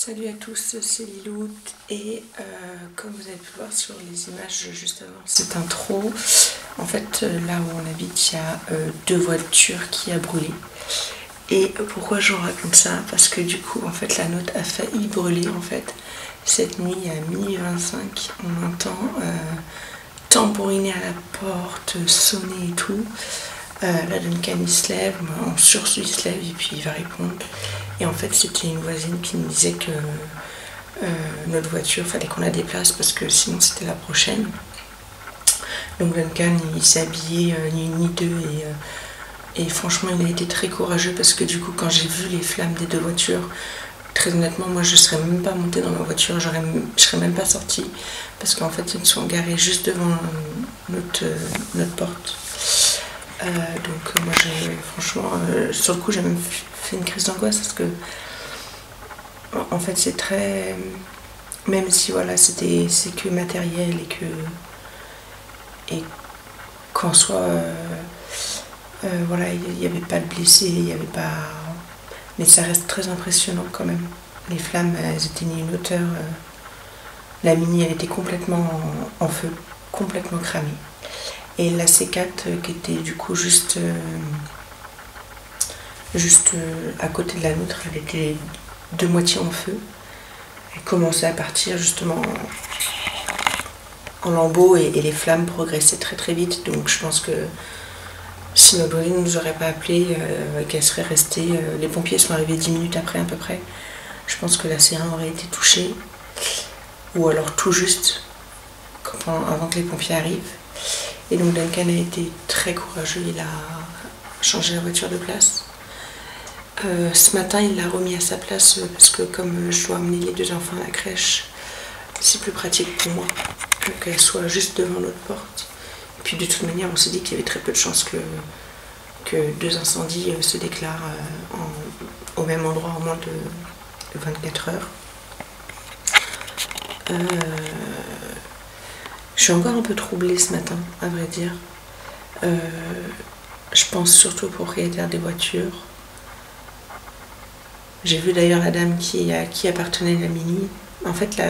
Salut à tous, c'est Lilout et comme vous avez pu voir sur les images juste avant cette intro, en fait là où on habite il y a deux voitures qui a brûlé. Et pourquoi je vous raconte ça? Parce que du coup en fait la nôtre a failli brûler en fait. Cette nuit à minuit 25 on entend tambouriner à la porte, sonner et tout. Là Duncan il se lève, en sursaut il se lève et puis il va répondre. Et en fait c'était une voisine qui nous disait que notre voiture, fallait qu'on la déplace parce que sinon c'était la prochaine. Donc Duncan il s'est habillé ni une ni deux et franchement il a été très courageux parce que du coup quand j'ai vu les flammes des deux voitures, très honnêtement moi je serais même pas montée dans ma voiture, je serais même pas sortie parce qu'en fait ils sont garés juste devant notre porte. Donc moi franchement sur le coup j'ai même fait une crise d'angoisse parce que en fait c'est très, même si voilà c'est que matériel et qu'en soit voilà il n'y avait pas de blessés, il n'y avait pas, mais ça reste très impressionnant quand même. Les flammes elles étaient une hauteur, la Mini elle était complètement en feu, complètement cramée. Et la C4 qui était du coup juste à côté de la nôtre, elle était de moitié en feu. Elle commençait à partir justement en lambeaux et les flammes progressaient très très vite. Donc je pense que si notre voisine ne nous aurait pas appelé, qu'elle serait restée, les pompiers sont arrivés 10 minutes après à peu près, je pense que la C1 aurait été touchée. Ou alors tout juste avant que les pompiers arrivent. Et donc Duncan a été très courageux, il a changé la voiture de place. Ce matin il l'a remis à sa place parce que comme je dois amener les deux enfants à la crèche, c'est plus pratique pour moi qu'elle soit juste devant notre porte. Et puis de toute manière on s'est dit qu'il y avait très peu de chances que deux incendies se déclarent au même endroit en moins de 24 heures. Je suis encore un peu troublée ce matin, à vrai dire. Je pense surtout aux propriétaires des voitures. J'ai vu d'ailleurs la dame qui appartenait à la Mini. En fait,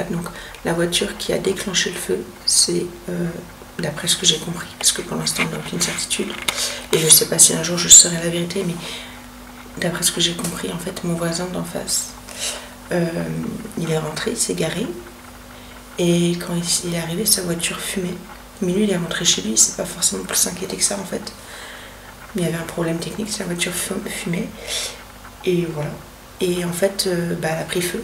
la voiture qui a déclenché le feu, c'est, d'après ce que j'ai compris, parce que pour l'instant on n'a aucune certitude, et je ne sais pas si un jour je saurai la vérité, mais d'après ce que j'ai compris, en fait, mon voisin d'en face, il est rentré, il s'est garé, et quand il est arrivé, sa voiture fumait. Mais lui, il est rentré chez lui, il s'est pas forcément plus inquiété que ça en fait. Mais il y avait un problème technique, sa voiture fumait. Et voilà. Et en fait, elle a pris feu.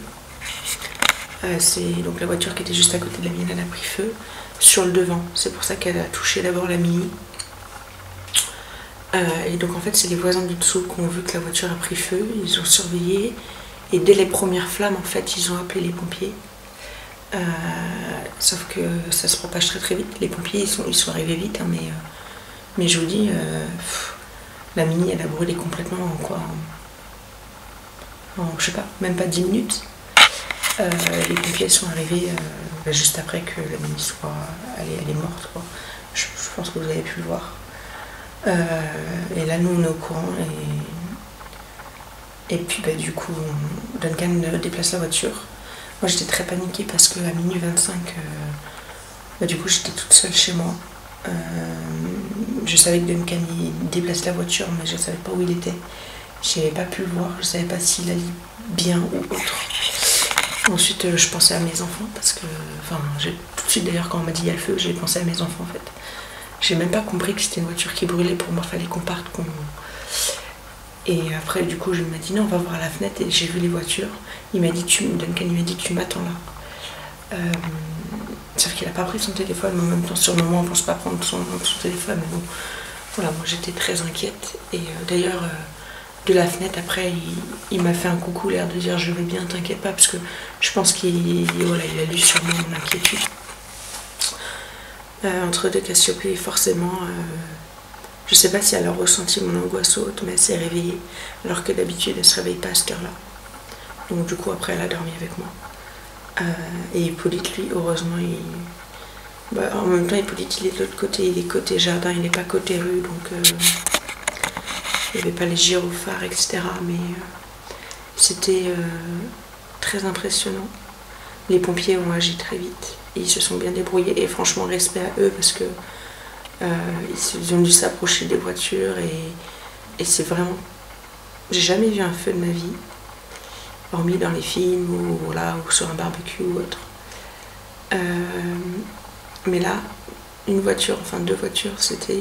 C'est donc la voiture qui était juste à côté de la mienne, elle a pris feu sur le devant. C'est pour ça qu'elle a touché d'abord la Mini. Et donc en fait, c'est les voisins du dessous qui ont vu que la voiture a pris feu. Ils ont surveillé. Et dès les premières flammes, en fait, ils ont appelé les pompiers. Sauf que ça se propage très très vite. Les pompiers ils sont arrivés vite, hein, mais je vous dis, la Mini elle a brûlé complètement en je sais pas, même pas 10 minutes. Les pompiers sont arrivés juste après que la Mini soit, elle est morte quoi. Je pense que vous avez pu le voir. Et là nous on est au courant et puis du coup Duncan déplace la voiture. Moi j'étais très paniquée parce qu'à minuit 25, du coup j'étais toute seule chez moi. Je savais que Duncan il déplace la voiture mais je ne savais pas où il était. Je n'avais pas pu le voir, je ne savais pas s'il allait bien ou autre. Ensuite je pensais à mes enfants parce que, tout de suite d'ailleurs quand on m'a dit il y a le feu, j'ai pensé à mes enfants en fait. J'ai même pas compris que c'était une voiture qui brûlait, pour moi il fallait qu'on parte, Et après, du coup, je m'a dit non, on va voir à la fenêtre et j'ai vu les voitures. Duncan il m'a dit tu m'attends là. Sauf qu'il n'a pas pris son téléphone, mais en même temps, sur le moment, on ne pense pas prendre son téléphone. Mais bon, voilà, moi j'étais très inquiète. Et d'ailleurs, de la fenêtre, après, il m'a fait un coucou, l'air de dire je vais bien, t'inquiète pas, parce que je pense il a lu sûrement mon inquiétude. Entre deux Cassiopée, forcément. Je sais pas si elle a ressenti mon angoisse haute, mais elle s'est réveillée, alors que d'habitude elle se réveille pas à cette heure-là. Donc du coup après elle a dormi avec moi. Et Hippolyte lui, heureusement, en même temps Hippolyte il est de l'autre côté, il est côté jardin, il n'est pas côté rue, donc il n'y avait pas les gyrophares, etc. Mais c'était très impressionnant. Les pompiers ont agi très vite, et ils se sont bien débrouillés, et franchement respect à eux parce que ils ont dû s'approcher des voitures, et c'est vraiment... J'ai jamais vu un feu de ma vie, hormis dans les films ou, voilà, ou sur un barbecue ou autre. Mais là, une voiture, enfin 2 voitures, c'était...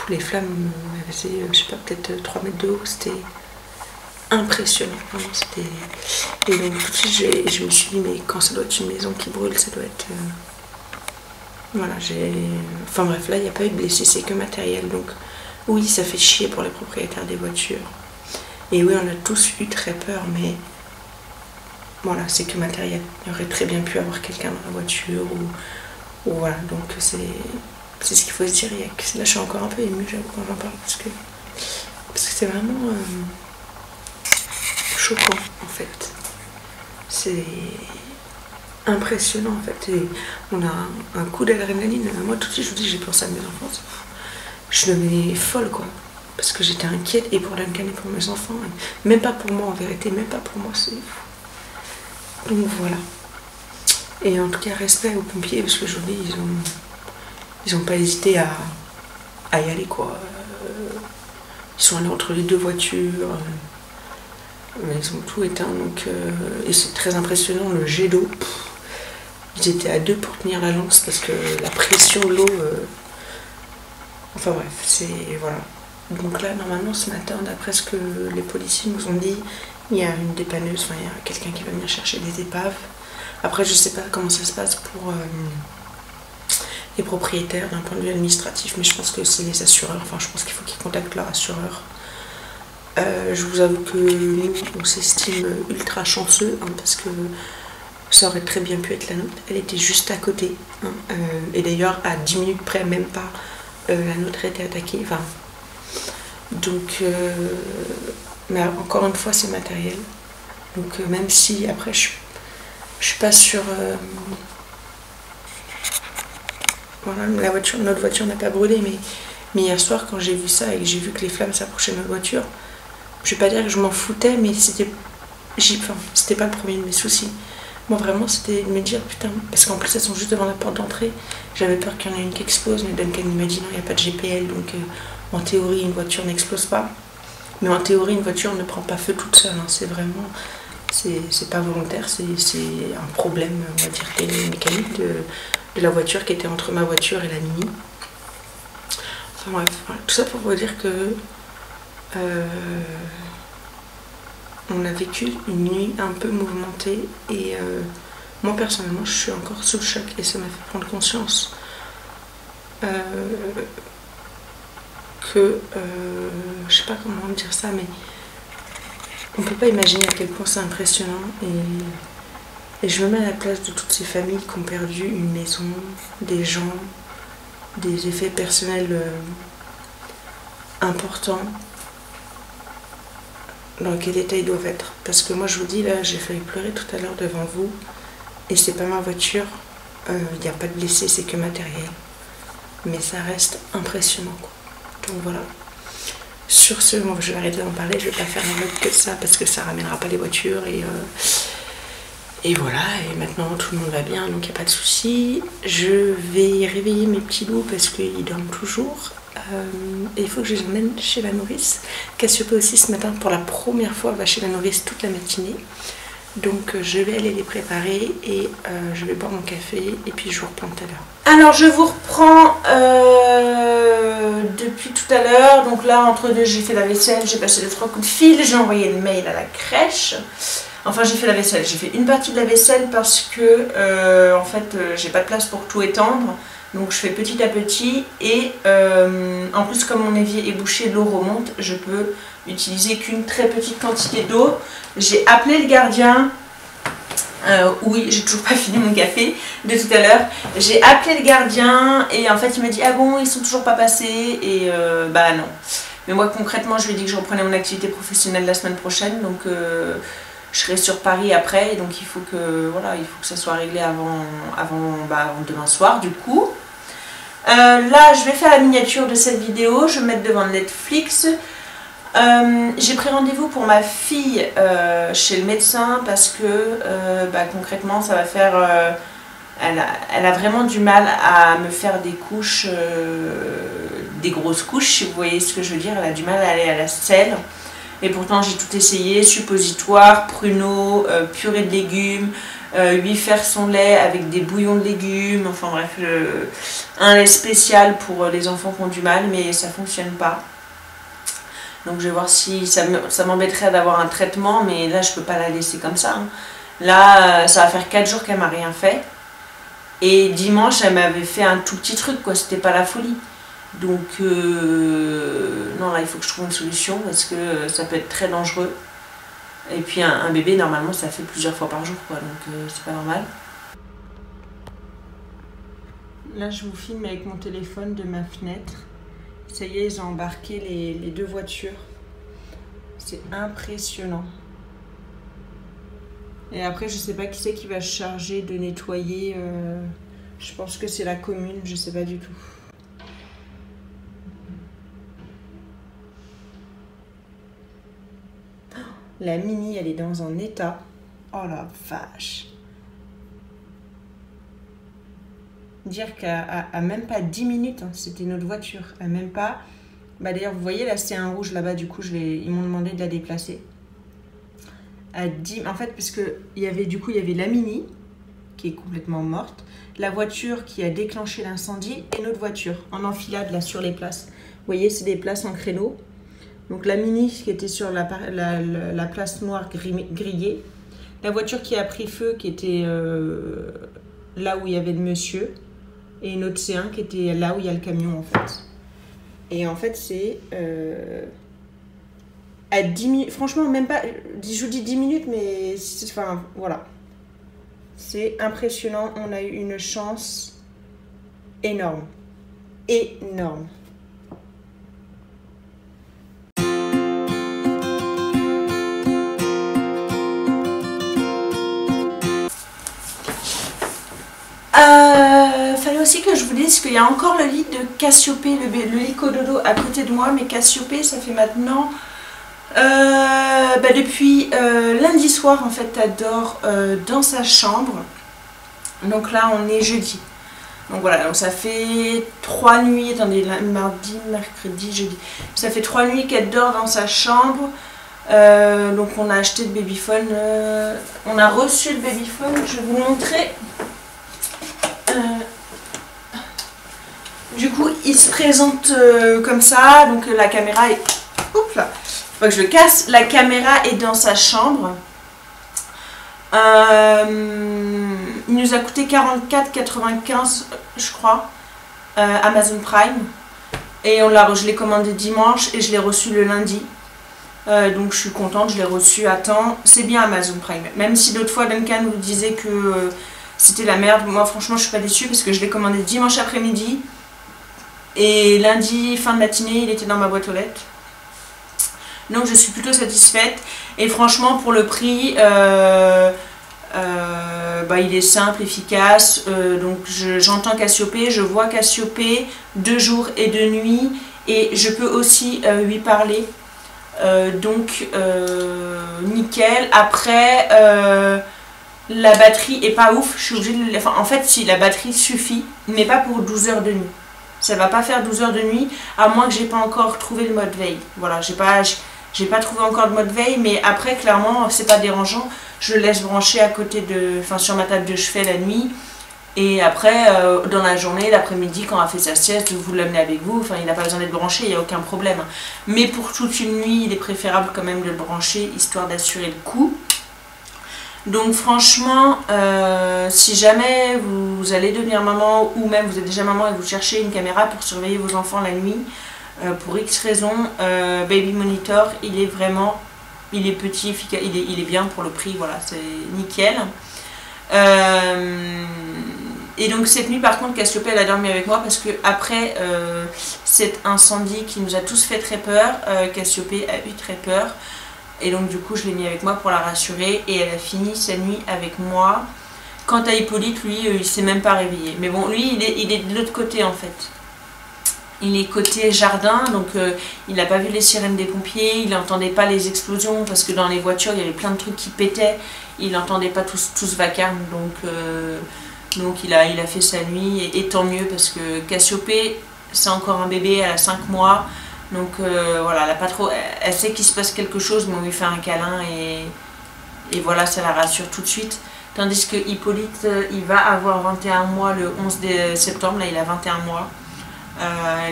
Les flammes faisaient, je sais pas, peut-être 3 mètres de haut, c'était impressionnant. Vraiment, c'était... Et donc tout de suite, je me suis dit, mais quand ça doit être une maison qui brûle, ça doit être... Voilà, enfin bref, là, il n'y a pas eu de blessés, c'est que matériel. Donc oui, ça fait chier pour les propriétaires des voitures. Et oui, on a tous eu très peur, mais voilà, c'est que matériel. Il y aurait très bien pu avoir quelqu'un dans la voiture, ou voilà, donc c'est ce qu'il faut se dire. Là, je suis encore un peu émue, j'avoue, quand j'en parle, parce que c'est vraiment choquant, en fait. C'est impressionnant, en fait. Et on a un coup d'adrénaline. Moi, tout de suite, je vous dis, j'ai pensé à mes enfants. Je devenais folle, quoi. Parce que j'étais inquiète, et pour Duncan et pour mes enfants. Même pas pour moi, en vérité, même pas pour moi, c'est fou. Donc voilà. Et en tout cas, respect aux pompiers, parce que je vous dis, ils ont pas hésité à y aller, quoi. Ils sont allés entre les 2 voitures. Ils ont tout éteint, donc... et c'est très impressionnant, le jet d'eau. Ils étaient à 2 pour tenir la lance, parce que la pression de l'eau... Enfin bref, c'est... Voilà. Donc là, normalement, ce matin, d'après ce que les policiers nous ont dit, il y a une dépanneuse, enfin, il y a quelqu'un qui va venir chercher des épaves. Après, je sais pas comment ça se passe pour les propriétaires d'un point de vue administratif, mais je pense que c'est les assureurs. Enfin, je pense qu'il faut qu'ils contactent leur assureur. Je vous avoue que nous, on s'estime ultra chanceux, hein, parce que ça aurait très bien pu être la nôtre. Elle était juste à côté. Hein, et d'ailleurs, à 10 minutes près, même pas, la nôtre a été attaquée. Enfin, donc, mais encore une fois, c'est matériel. Donc, même si après, je suis pas sûre. Voilà, notre voiture n'a pas brûlé, mais hier soir, quand j'ai vu ça et que j'ai vu que les flammes s'approchaient de notre voiture, je vais pas dire que je m'en foutais, mais c'était pas le premier de mes soucis. Moi, vraiment, c'était de me dire, putain, parce qu'en plus, elles sont juste devant la porte d'entrée. J'avais peur qu'il y en ait une qui explose, mais Duncan m'a dit non, il n'y a pas de GPL, donc en théorie, une voiture n'explose pas. Mais en théorie, une voiture ne prend pas feu toute seule. Hein. C'est vraiment, c'est pas volontaire, c'est un problème, on va dire, mécanique de la voiture qui était entre ma voiture et la Mini. Enfin bref, voilà. Tout ça pour vous dire que on a vécu une nuit un peu mouvementée, et moi personnellement je suis encore sous le choc, et ça m'a fait prendre conscience que je sais pas comment dire ça, mais on peut pas imaginer à quel point c'est impressionnant, et je me mets à la place de toutes ces familles qui ont perdu une maison, des gens, des effets personnels importants. Dans quel état ils doivent être. Parce que moi je vous dis, là j'ai failli pleurer tout à l'heure devant vous, et c'est pas ma voiture, il n'y a pas de blessés, c'est que matériel, mais ça reste impressionnant, quoi. Donc voilà, sur ce, moi je vais arrêter d'en parler, je vais pas faire un vlog que ça parce que ça ramènera pas les voitures, et voilà, et maintenant tout le monde va bien, donc il n'y a pas de souci. Je vais réveiller mes petits loups parce qu'ils dorment toujours. Et il faut que je les emmène chez la nourrice. Cassiope aussi ce matin pour la première fois va chez la nourrice toute la matinée. Donc je vais aller les préparer, et je vais boire mon café, et puis je vous reprends tout à l'heure. Alors je vous reprends depuis tout à l'heure. Donc là entre deux j'ai fait la vaisselle, j'ai passé 2-3 coups de fil, j'ai envoyé le mail à la crèche. Enfin j'ai fait la vaisselle, j'ai fait une partie de la vaisselle parce que en fait j'ai pas de place pour tout étendre. Donc je fais petit à petit, et en plus comme mon évier est bouché, l'eau remonte, je peux utiliser qu'une très petite quantité d'eau. J'ai appelé le gardien, oui j'ai toujours pas fini mon café de tout à l'heure, j'ai appelé le gardien, et en fait il m'a dit ah bon ils sont toujours pas passés, et bah non. Mais moi concrètement je lui ai dit que je reprenais mon activité professionnelle la semaine prochaine, donc je serai sur Paris après, et donc il faut que, voilà, il faut que ça soit réglé avant demain soir du coup. Là je vais faire la miniature de cette vidéo, je vais me mettre devant Netflix. J'ai pris rendez-vous pour ma fille chez le médecin parce que concrètement ça va faire... elle a vraiment du mal à me faire des couches, des grosses couches, si vous voyez ce que je veux dire. Elle a du mal à aller à la selle. Et pourtant j'ai tout essayé, suppositoire, pruneau, purée de légumes, lui faire son lait avec des bouillons de légumes, enfin bref, un lait spécial pour les enfants qui ont du mal, mais ça ne fonctionne pas. Donc je vais voir si ça m'embêterait d'avoir un traitement, mais là je ne peux pas la laisser comme ça. Hein. Là ça va faire 4 jours qu'elle m'a rien fait. Et dimanche elle m'avait fait un tout petit truc, quoi, c'était pas la folie. Donc non, là il faut que je trouve une solution parce que ça peut être très dangereux. Et puis un bébé normalement ça fait plusieurs fois par jour, quoi, donc c'est pas normal. Là je vous filme avec mon téléphone de ma fenêtre. Ça y est, ils ont embarqué les 2 voitures. C'est impressionnant. Et après je sais pas qui c'est qui va se charger de nettoyer. Je pense que c'est la commune, je sais pas du tout. La Mini, elle est dans un état. Oh la vache. Dire qu'à même pas 10 minutes, hein, c'était notre voiture. À même pas... Bah d'ailleurs, vous voyez, là, c'est un rouge là-bas. Du coup, ils m'ont demandé de la déplacer. En fait, parce que il y avait la Mini, qui est complètement morte. La voiture qui a déclenché l'incendie et notre voiture, en enfilade, là, sur les places. Vous voyez, c'est des places en créneau. Donc la Mini qui était sur la place noire grillée. La voiture qui a pris feu qui était là où il y avait le monsieur. Et une autre C1 qui était là où il y a le camion en fait. Et en fait c'est à 10 minutes, franchement même pas, je vous dis 10 minutes mais enfin voilà. C'est impressionnant, on a eu une chance énorme. Énorme. Fallait aussi que je vous dise qu'il y a encore le lit de Cassiopée, le lit cododo à côté de moi, mais Cassiopée ça fait maintenant depuis lundi soir en fait elle dort dans sa chambre. Donc là on est jeudi. Donc voilà, donc ça fait 3 nuits, attendez, mardi, mercredi, jeudi. Ça fait 3 nuits qu'elle dort dans sa chambre. Donc on a acheté le babyphone, on a reçu le babyphone, je vais vous montrer. Du coup il se présente comme ça, donc la caméra est... Oups là, faut pas que je le casse. La caméra est dans sa chambre. Il nous a coûté 44,95 je crois, Amazon Prime. Et je l'ai commandé dimanche et je l'ai reçu le lundi. Donc je suis contente, je l'ai reçu à temps. C'est bien Amazon Prime. Même si d'autres fois Duncan vous disait que c'était la merde. Moi franchement je suis pas déçue parce que je l'ai commandé dimanche après-midi. Et lundi fin de matinée il était dans ma boîte aux lettres. Donc je suis plutôt satisfaite. Et franchement pour le prix... il est simple, efficace, donc j'entends Cassiopée, je vois Cassiopée 2 jours et 2 nuits et je peux aussi lui parler, donc nickel. Après la batterie est pas ouf, je suis obligée de... Enfin, en fait si la batterie suffit, mais pas pour 12 heures de nuit, ça va pas faire 12 heures de nuit, à moins que j'ai pas encore trouvé le mode veille. Voilà, j'ai pas trouvé encore de mode veille, mais après clairement c'est pas dérangeant. Je le laisse brancher à côté de, enfin sur ma table de chevet la nuit. Et après dans la journée, l'après-midi quand on a fait sa sieste, vous l'amenez avec vous. Enfin il n'a pas besoin d'être branché, il n'y a aucun problème. Mais pour toute une nuit, il est préférable quand même de le brancher, histoire d'assurer le coup. Donc franchement, si jamais vous allez devenir maman, ou même vous êtes déjà maman et vous cherchez une caméra pour surveiller vos enfants la nuit, pour X raisons, Baby Monitor, il est vraiment, il est petit, efficace, il est bien pour le prix, voilà, c'est nickel. Et donc cette nuit par contre Cassiopée elle a dormi avec moi parce que après cet incendie qui nous a tous fait très peur, Cassiopée a eu très peur. Et donc du coup je l'ai mis avec moi pour la rassurer et elle a fini sa nuit avec moi. Quant à Hippolyte, lui il s'est même pas réveillé. Mais bon, lui il est de l'autre côté en fait. Il est côté jardin, donc il n'a pas vu les sirènes des pompiers, il n'entendait pas les explosions parce que dans les voitures il y avait plein de trucs qui pétaient, il n'entendait pas tout ce vacarme, donc il a fait sa nuit et tant mieux parce que Cassiopée c'est encore un bébé, elle a 5 mois, donc voilà, elle a pas trop, elle sait qu'il se passe quelque chose, mais on lui fait un câlin et voilà, ça la rassure tout de suite. Tandis que Hippolyte, il va avoir 21 mois le 11 septembre, là il a 21 mois.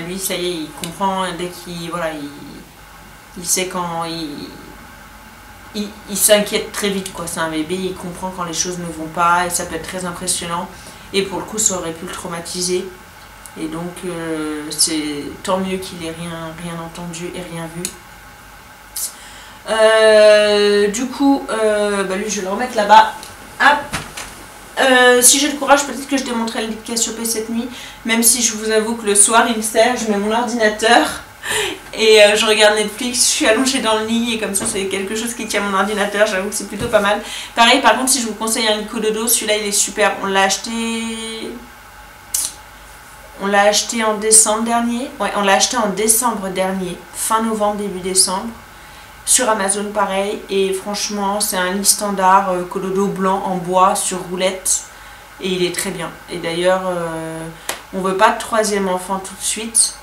Lui, ça y est, il comprend dès qu'il voilà, il sait quand il s'inquiète très vite, quoi. C'est un bébé, il comprend quand les choses ne vont pas et ça peut être très impressionnant. Et pour le coup, ça aurait pu le traumatiser. Et donc, c'est tant mieux qu'il ait rien entendu et rien vu. Du coup, lui, je vais le remettre là-bas. Hop. Si j'ai le courage, peut-être que je démontrerai le lit de Cassiopée cette nuit, même si je vous avoue que le soir il me sert, je mets mon ordinateur et je regarde Netflix, je suis allongée dans le lit et comme ça c'est quelque chose qui tient mon ordinateur, j'avoue que c'est plutôt pas mal. Pareil, par contre, si je vous conseille un lit Cododo, celui-là il est super, on l'a acheté en décembre dernier, ouais, on l'a acheté en décembre dernier, fin novembre, début décembre. Sur Amazon pareil, et franchement c'est un lit standard Cododo blanc en bois sur roulette et il est très bien. Et d'ailleurs on veut pas de troisième enfant tout de suite,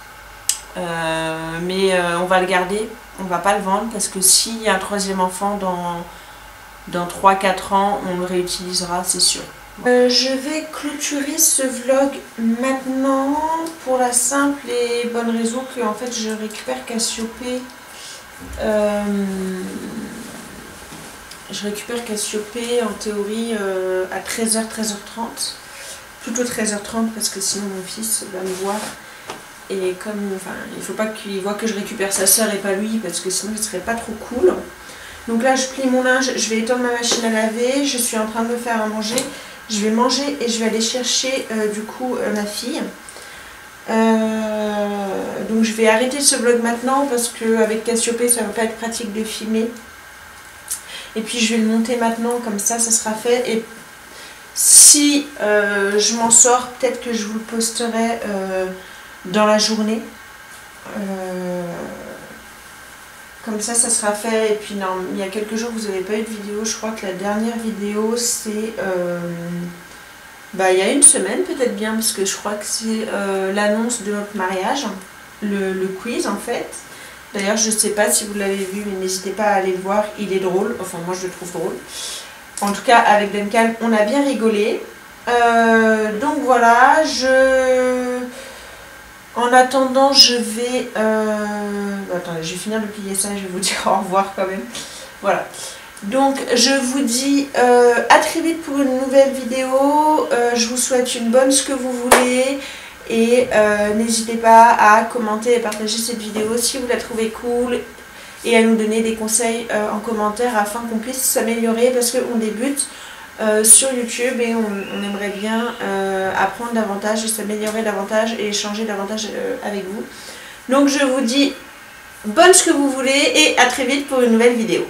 mais on va le garder, on va pas le vendre parce que s'il y a un troisième enfant dans 3-4 ans, on le réutilisera, c'est sûr. Je vais clôturer ce vlog maintenant pour la simple et bonne raison que en fait je récupère Cassiopée. Je récupère Cassiopée en théorie à 13h, 13h30, plutôt 13h30 parce que sinon mon fils va me voir et comme, enfin, il faut pas qu'il voit que je récupère sa soeur et pas lui parce que sinon ce serait pas trop cool. Donc là je plie mon linge, je vais étendre ma machine à laver, je suis en train de me faire à manger, je vais manger et je vais aller chercher du coup ma fille. Donc je vais arrêter ce vlog maintenant parce qu'avec Cassiopée ça va pas être pratique de filmer. Et puis je vais le monter maintenant, comme ça sera fait. Et si je m'en sors, peut-être que je vous le posterai dans la journée. Comme ça sera fait. Et puis non, il y a quelques jours vous n'avez pas eu de vidéo. Je crois que la dernière vidéo c'est... il y a une semaine peut-être bien, parce que je crois que c'est l'annonce de notre mariage, le quiz en fait. D'ailleurs je sais pas si vous l'avez vu, mais n'hésitez pas à aller le voir, il est drôle, enfin moi je le trouve drôle. En tout cas avec Duncan on a bien rigolé. Donc voilà, en attendant je vais... attendez, je vais finir de plier ça et je vais vous dire au revoir quand même. Voilà. Donc je vous dis à très vite pour une nouvelle vidéo, je vous souhaite une bonne ce que vous voulez et n'hésitez pas à commenter et partager cette vidéo si vous la trouvez cool et à nous donner des conseils en commentaire afin qu'on puisse s'améliorer parce qu'on débute sur YouTube et on aimerait bien apprendre davantage et s'améliorer davantage et échanger davantage avec vous. Donc je vous dis bonne ce que vous voulez et à très vite pour une nouvelle vidéo.